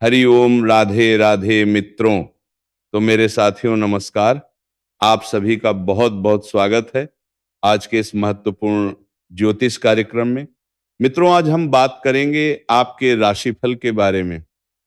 हरि ओम, राधे राधे मित्रों। तो मेरे साथियों नमस्कार। आप सभी का बहुत बहुत स्वागत है आज के इस महत्वपूर्ण ज्योतिष कार्यक्रम में। मित्रों, आज हम बात करेंगे आपके राशिफल के बारे में।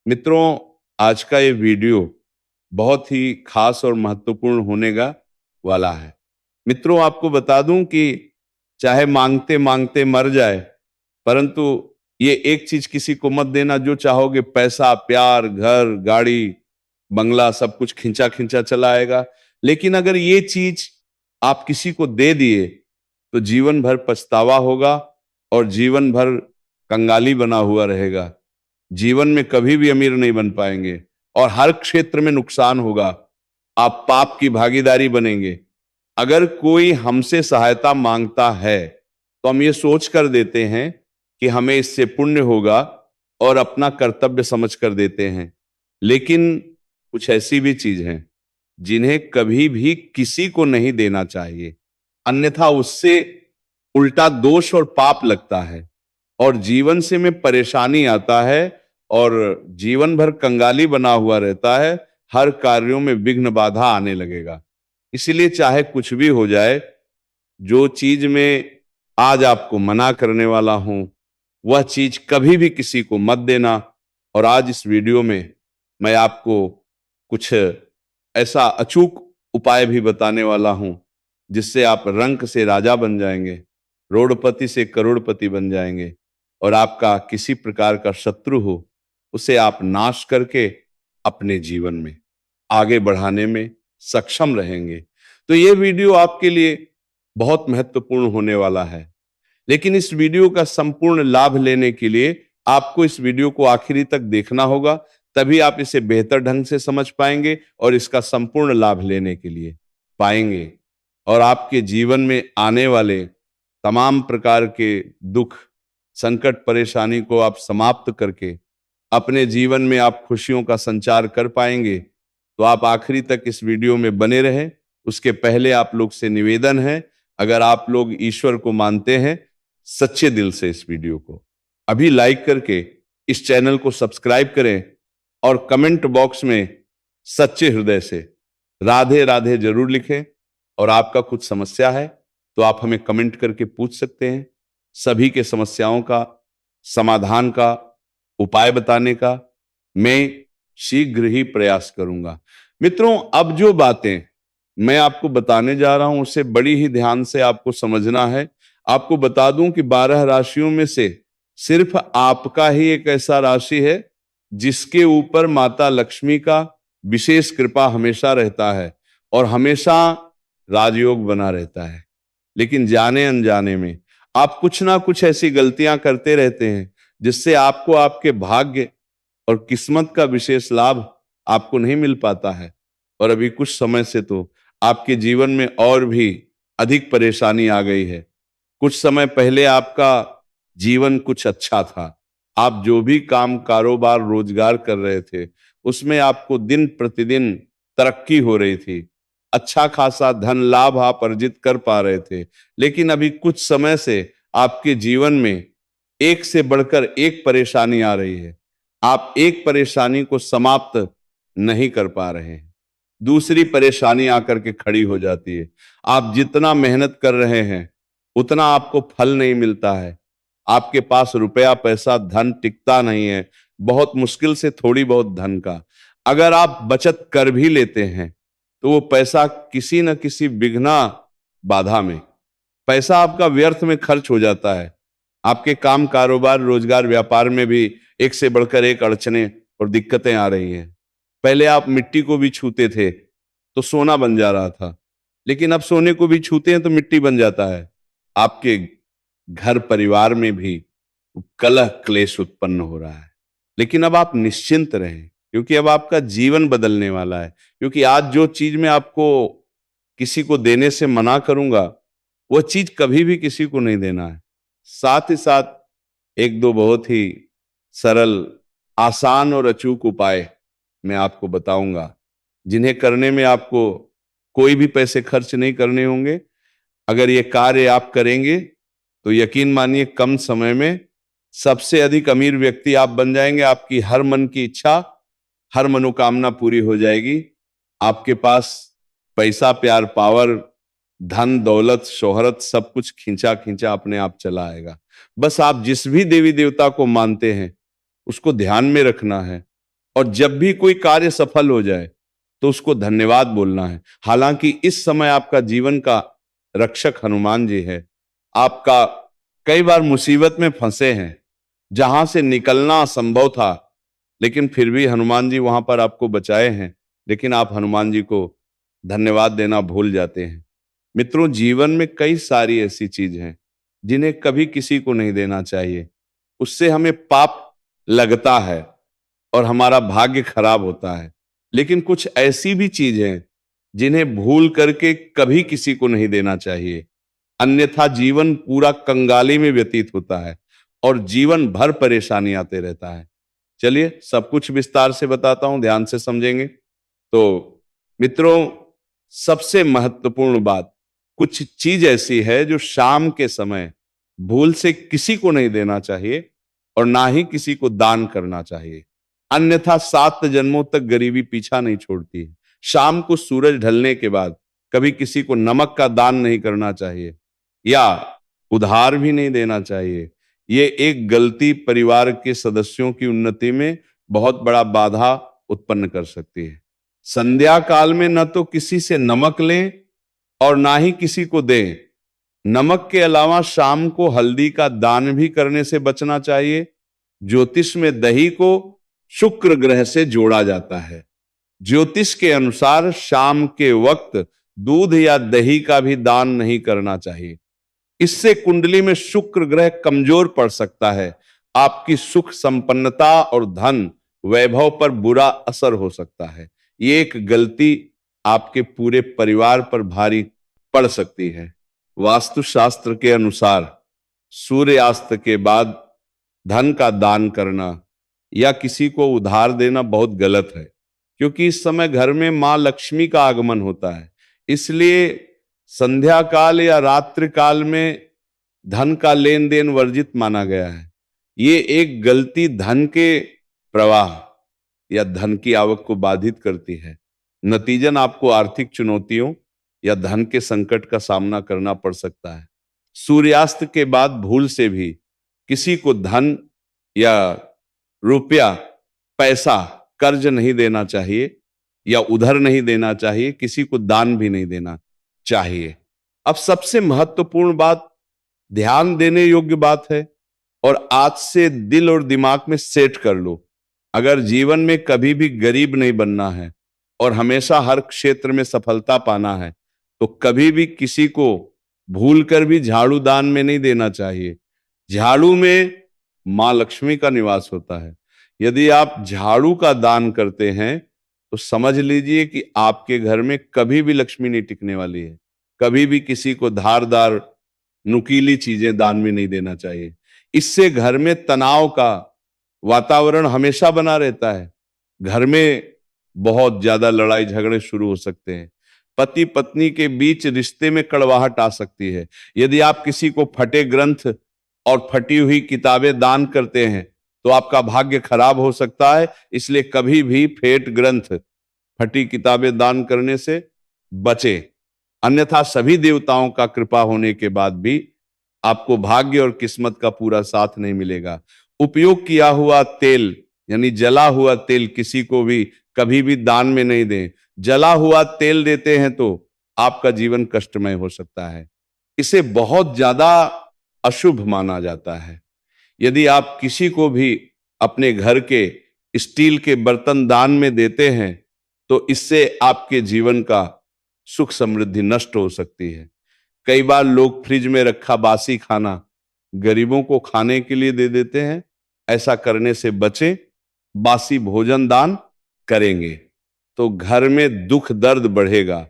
मित्रों, आज का ये वीडियो बहुत ही खास और महत्वपूर्ण होने का वाला है। मित्रों, आपको बता दूं कि चाहे मांगते मांगते मर जाए, परंतु ये एक चीज किसी को मत देना, जो चाहोगे पैसा, प्यार, घर, गाड़ी, बंगला सब कुछ खिंचा खिंचा चला आएगा। लेकिन अगर ये चीज आप किसी को दे दिए तो जीवन भर पछतावा होगा और जीवन भर कंगाली बना हुआ रहेगा। जीवन में कभी भी अमीर नहीं बन पाएंगे और हर क्षेत्र में नुकसान होगा। आप पाप की भागीदारी बनेंगे। अगर कोई हमसे सहायता मांगता है तो हम ये सोच कर देते हैं कि हमें इससे पुण्य होगा और अपना कर्तव्य समझ कर देते हैं। लेकिन कुछ ऐसी भी चीज हैं जिन्हें कभी भी किसी को नहीं देना चाहिए, अन्यथा उससे उल्टा दोष और पाप लगता है और जीवन से में परेशानी आता है और जीवन भर कंगाली बना हुआ रहता है। हर कार्यों में विघ्न बाधा आने लगेगा। इसीलिए चाहे कुछ भी हो जाए, जो चीज में आज आपको मना करने वाला हूं वह चीज कभी भी किसी को मत देना। और आज इस वीडियो में मैं आपको कुछ ऐसा अचूक उपाय भी बताने वाला हूं जिससे आप रंक से राजा बन जाएंगे, रोडपति से करोड़पति बन जाएंगे और आपका किसी प्रकार का शत्रु हो उसे आप नाश करके अपने जीवन में आगे बढ़ाने में सक्षम रहेंगे। तो ये वीडियो आपके लिए बहुत महत्वपूर्ण होने वाला है। लेकिन इस वीडियो का संपूर्ण लाभ लेने के लिए आपको इस वीडियो को आखिरी तक देखना होगा, तभी आप इसे बेहतर ढंग से समझ पाएंगे और इसका संपूर्ण लाभ लेने के लिए पाएंगे और आपके जीवन में आने वाले तमाम प्रकार के दुख, संकट, परेशानी को आप समाप्त करके अपने जीवन में आप खुशियों का संचार कर पाएंगे। तो आप आखिरी तक इस वीडियो में बने रहें। उसके पहले आप लोग से निवेदन है, अगर आप लोग ईश्वर को मानते हैं सच्चे दिल से इस वीडियो को अभी लाइक करके इस चैनल को सब्सक्राइब करें और कमेंट बॉक्स में सच्चे हृदय से राधे राधे जरूर लिखें। और आपका कुछ समस्या है तो आप हमें कमेंट करके पूछ सकते हैं। सभी के समस्याओं का समाधान का उपाय बताने का मैं शीघ्र ही प्रयास करूंगा। मित्रों, अब जो बातें मैं आपको बताने जा रहा हूं उसे बड़ी ही ध्यान से आपको समझना है। आपको बता दूं कि 12 राशियों में से सिर्फ आपका ही एक ऐसा राशि है जिसके ऊपर माता लक्ष्मी का विशेष कृपा हमेशा रहता है और हमेशा राजयोग बना रहता है। लेकिन जाने अनजाने में आप कुछ ना कुछ ऐसी गलतियां करते रहते हैं जिससे आपको आपके भाग्य और किस्मत का विशेष लाभ आपको नहीं मिल पाता है। और अभी कुछ समय से तो आपके जीवन में और भी अधिक परेशानी आ गई है। कुछ समय पहले आपका जीवन कुछ अच्छा था, आप जो भी काम, कारोबार, रोजगार कर रहे थे उसमें आपको दिन प्रतिदिन तरक्की हो रही थी, अच्छा खासा धन लाभ आप अर्जित कर पा रहे थे। लेकिन अभी कुछ समय से आपके जीवन में एक से बढ़कर एक परेशानी आ रही है। आप एक परेशानी को समाप्त नहीं कर पा रहे हैं, दूसरी परेशानी आकर के खड़ी हो जाती है। आप जितना मेहनत कर रहे हैं उतना आपको फल नहीं मिलता है। आपके पास रुपया, पैसा, धन टिकता नहीं है, बहुत मुश्किल से थोड़ी बहुत धन का। अगर आप बचत कर भी लेते हैं तो वो पैसा किसी न किसी विघ्ना बाधा में, पैसा आपका व्यर्थ में खर्च हो जाता है। आपके काम, कारोबार, रोजगार, व्यापार में भी एक से बढ़कर एक अड़चने और दिक्कतें आ रही हैं। पहले आप मिट्टी को भी छूते थे तो सोना बन जा रहा था, लेकिन अब सोने को भी छूते हैं तो मिट्टी बन जाता है। आपके घर परिवार में भी कलह क्लेश उत्पन्न हो रहा है। लेकिन अब आप निश्चिंत रहें क्योंकि अब आपका जीवन बदलने वाला है। क्योंकि आज जो चीज मैं आपको किसी को देने से मना करूंगा वह चीज कभी भी किसी को नहीं देना है। साथ ही साथ एक दो बहुत ही सरल, आसान और अचूक उपाय मैं आपको बताऊंगा जिन्हें करने में आपको कोई भी पैसे खर्च नहीं करने होंगे। अगर ये कार्य आप करेंगे तो यकीन मानिए कम समय में सबसे अधिक अमीर व्यक्ति आप बन जाएंगे। आपकी हर मन की इच्छा, हर मनोकामना पूरी हो जाएगी। आपके पास पैसा, प्यार, पावर, धन, दौलत, शोहरत सब कुछ खींचा खींचा अपने आप चला आएगा। बस आप जिस भी देवी देवता को मानते हैं उसको ध्यान में रखना है, और जब भी कोई कार्य सफल हो जाए तो उसको धन्यवाद बोलना है। हालांकि इस समय आपका जीवन का रक्षक हनुमान जी है। आपका कई बार मुसीबत में फंसे हैं, जहां से निकलना असंभव था, लेकिन फिर भी हनुमान जी वहां पर आपको बचाए हैं। लेकिन आप हनुमान जी को धन्यवाद देना भूल जाते हैं। मित्रों, जीवन में कई सारी ऐसी चीज हैं जिन्हें कभी किसी को नहीं देना चाहिए। उससे हमें पाप लगता है और हमारा भाग्य खराब होता है। लेकिन कुछ ऐसी भी चीजें हैं जिन्हें भूल करके कभी किसी को नहीं देना चाहिए, अन्यथा जीवन पूरा कंगाली में व्यतीत होता है और जीवन भर परेशानी आते रहता है। चलिए सब कुछ विस्तार से बताता हूं, ध्यान से समझेंगे। तो मित्रों, सबसे महत्वपूर्ण बात, कुछ चीज ऐसी है जो शाम के समय भूल से किसी को नहीं देना चाहिए और ना ही किसी को दान करना चाहिए, अन्यथा 7 जन्मों तक गरीबी पीछा नहीं छोड़ती है। शाम को सूरज ढलने के बाद कभी किसी को नमक का दान नहीं करना चाहिए या उधार भी नहीं देना चाहिए। ये एक गलती परिवार के सदस्यों की उन्नति में बहुत बड़ा बाधा उत्पन्न कर सकती है। संध्या काल में न तो किसी से नमक लें और ना ही किसी को दें। नमक के अलावा शाम को हल्दी का दान भी करने से बचना चाहिए। ज्योतिष में दही को शुक्र ग्रह से जोड़ा जाता है। ज्योतिष के अनुसार शाम के वक्त दूध या दही का भी दान नहीं करना चाहिए। इससे कुंडली में शुक्र ग्रह कमजोर पड़ सकता है। आपकी सुख संपन्नता और धन वैभव पर बुरा असर हो सकता है। ये एक गलती आपके पूरे परिवार पर भारी पड़ सकती है। वास्तुशास्त्र के अनुसार सूर्यास्त के बाद धन का दान करना या किसी को उधार देना बहुत गलत है, क्योंकि इस समय घर में मां लक्ष्मी का आगमन होता है। इसलिए संध्या काल या रात्रि काल में धन का लेन देन वर्जित माना गया है। ये एक गलती धन के प्रवाह या धन की आवक को बाधित करती है। नतीजन आपको आर्थिक चुनौतियों या धन के संकट का सामना करना पड़ सकता है। सूर्यास्त के बाद भूल से भी किसी को धन या रुपया, पैसा, कर्ज नहीं देना चाहिए या उधार नहीं देना चाहिए। किसी को दान भी नहीं देना चाहिए। अब सबसे महत्वपूर्ण बात, ध्यान देने योग्य बात है और आज से दिल और दिमाग में सेट कर लो, अगर जीवन में कभी भी गरीब नहीं बनना है और हमेशा हर क्षेत्र में सफलता पाना है तो कभी भी किसी को भूल कर भी झाड़ू दान में नहीं देना चाहिए। झाड़ू में मां लक्ष्मी का निवास होता है। यदि आप झाड़ू का दान करते हैं तो समझ लीजिए कि आपके घर में कभी भी लक्ष्मी नहीं टिकने वाली है। कभी भी किसी को धारदार नुकीली चीजें दान में नहीं देना चाहिए। इससे घर में तनाव का वातावरण हमेशा बना रहता है। घर में बहुत ज्यादा लड़ाई झगड़े शुरू हो सकते हैं। पति पत्नी के बीच रिश्ते में कड़वाहट आ सकती है। यदि आप किसी को फटे ग्रंथ और फटी हुई किताबें दान करते हैं तो आपका भाग्य खराब हो सकता है। इसलिए कभी भी फेट ग्रंथ, फटी किताबें दान करने से बचे, अन्यथा सभी देवताओं का कृपा होने के बाद भी आपको भाग्य और किस्मत का पूरा साथ नहीं मिलेगा। उपयोग किया हुआ तेल यानी जला हुआ तेल किसी को भी कभी भी दान में नहीं दें। जला हुआ तेल देते हैं तो आपका जीवन कष्टमय हो सकता है। इसे बहुत ज्यादा अशुभ माना जाता है। यदि आप किसी को भी अपने घर के स्टील के बर्तन दान में देते हैं तो इससे आपके जीवन का सुख समृद्धि नष्ट हो सकती है। कई बार लोग फ्रिज में रखा बासी खाना गरीबों को खाने के लिए दे देते हैं। ऐसा करने से बचें। बासी भोजन दान करेंगे तो घर में दुख दर्द बढ़ेगा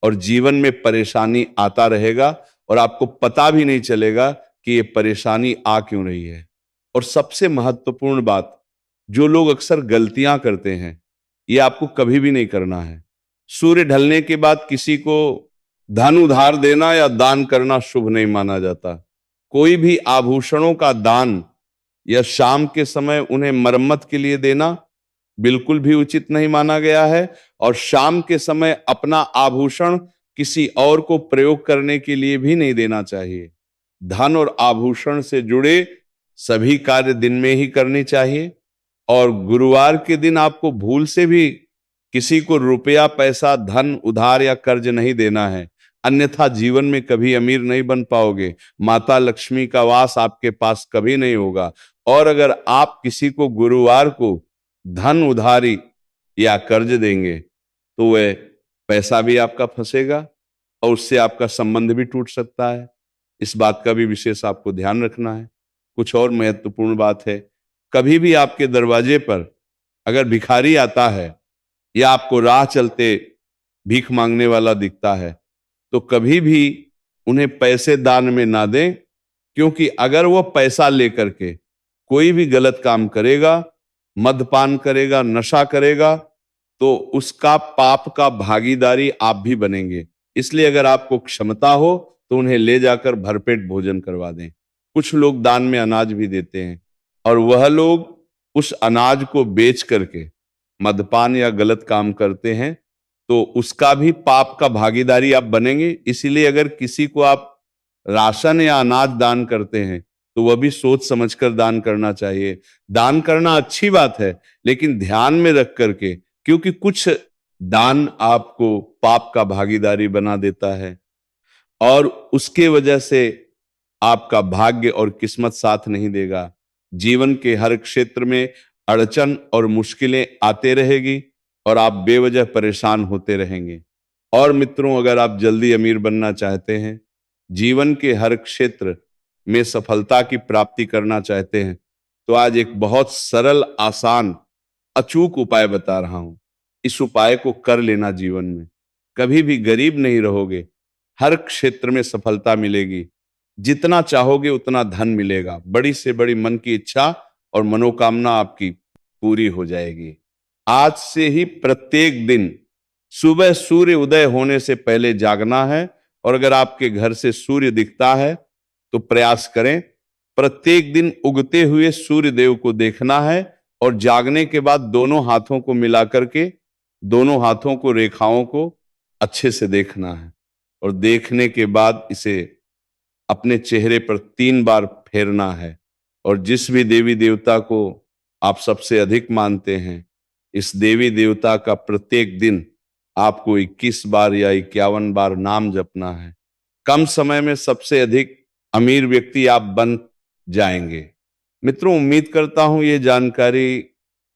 और जीवन में परेशानी आता रहेगा और आपको पता भी नहीं चलेगा कि ये परेशानी आ क्यों रही है। और सबसे महत्वपूर्ण बात, जो लोग अक्सर गलतियां करते हैं, ये आपको कभी भी नहीं करना है। सूर्य ढलने के बाद किसी को धन उधार देना या दान करना शुभ नहीं माना जाता। कोई भी आभूषणों का दान या शाम के समय उन्हें मरम्मत के लिए देना बिल्कुल भी उचित नहीं माना गया है। और शाम के समय अपना आभूषण किसी और को प्रयोग करने के लिए भी नहीं देना चाहिए। धन और आभूषण से जुड़े सभी कार्य दिन में ही करनी चाहिए। और गुरुवार के दिन आपको भूल से भी किसी को रुपया, पैसा, धन उधार या कर्ज नहीं देना है, अन्यथा जीवन में कभी अमीर नहीं बन पाओगे। माता लक्ष्मी का वास आपके पास कभी नहीं होगा। और अगर आप किसी को गुरुवार को धन उधारी या कर्ज देंगे तो वह पैसा भी आपका फंसेगा और उससे आपका संबंध भी टूट सकता है। इस बात का भी विशेष आपको ध्यान रखना है। कुछ और महत्वपूर्ण बात है, कभी भी आपके दरवाजे पर अगर भिखारी आता है या आपको राह चलते भीख मांगने वाला दिखता है तो कभी भी उन्हें पैसे दान में ना दें, क्योंकि अगर वो पैसा लेकर के कोई भी गलत काम करेगा, मद्यपान करेगा, नशा करेगा, तो उसका पाप का भागीदारी आप भी बनेंगे। इसलिए अगर आपको क्षमता हो तो उन्हें ले जाकर भरपेट भोजन करवा दें। कुछ लोग दान में अनाज भी देते हैं और वह लोग उस अनाज को बेच करके मद्यपान या गलत काम करते हैं, तो उसका भी पाप का भागीदारी आप बनेंगे। इसीलिए अगर किसी को आप राशन या अनाज दान करते हैं तो वह भी सोच समझकर दान करना चाहिए। दान करना अच्छी बात है, लेकिन ध्यान में रख करके, क्योंकि कुछ दान आपको पाप का भागीदारी बना देता है और उसके वजह से आपका भाग्य और किस्मत साथ नहीं देगा। जीवन के हर क्षेत्र में अड़चन और मुश्किलें आते रहेगी और आप बेवजह परेशान होते रहेंगे। और मित्रों, अगर आप जल्दी अमीर बनना चाहते हैं, जीवन के हर क्षेत्र में सफलता की प्राप्ति करना चाहते हैं, तो आज एक बहुत सरल, आसान, अचूक उपाय बता रहा हूं। इस उपाय को कर लेना। जीवन में कभी भी गरीब नहीं रहोगे, हर क्षेत्र में सफलता मिलेगी, जितना चाहोगे उतना धन मिलेगा, बड़ी से बड़ी मन की इच्छा और मनोकामना आपकी पूरी हो जाएगी। आज से ही प्रत्येक दिन सुबह सूर्य उदय होने से पहले जागना है और अगर आपके घर से सूर्य दिखता है तो प्रयास करें प्रत्येक दिन उगते हुए सूर्य देव को देखना है और जागने के बाद दोनों हाथों को मिला करके दोनों हाथों को, रेखाओं को अच्छे से देखना है और देखने के बाद इसे अपने चेहरे पर 3 बार फेरना है। और जिस भी देवी देवता को आप सबसे अधिक मानते हैं, इस देवी देवता का प्रत्येक दिन आपको 21 बार या 51 बार नाम जपना है। कम समय में सबसे अधिक अमीर व्यक्ति आप बन जाएंगे। मित्रों, उम्मीद करता हूं ये जानकारी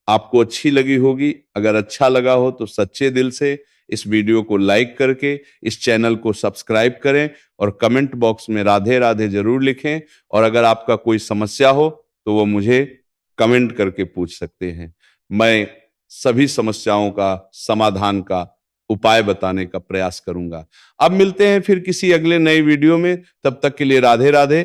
आपको अच्छी लगी होगी। अगर अच्छा लगा हो तो सच्चे दिल से इस वीडियो को लाइक करके इस चैनल को सब्सक्राइब करें और कमेंट बॉक्स में राधे राधे जरूर लिखें। और अगर आपका कोई समस्या हो तो वो मुझे कमेंट करके पूछ सकते हैं। मैं सभी समस्याओं का समाधान का उपाय बताने का प्रयास करूंगा। अब मिलते हैं फिर किसी अगले नए वीडियो में। तब तक के लिए राधे राधे।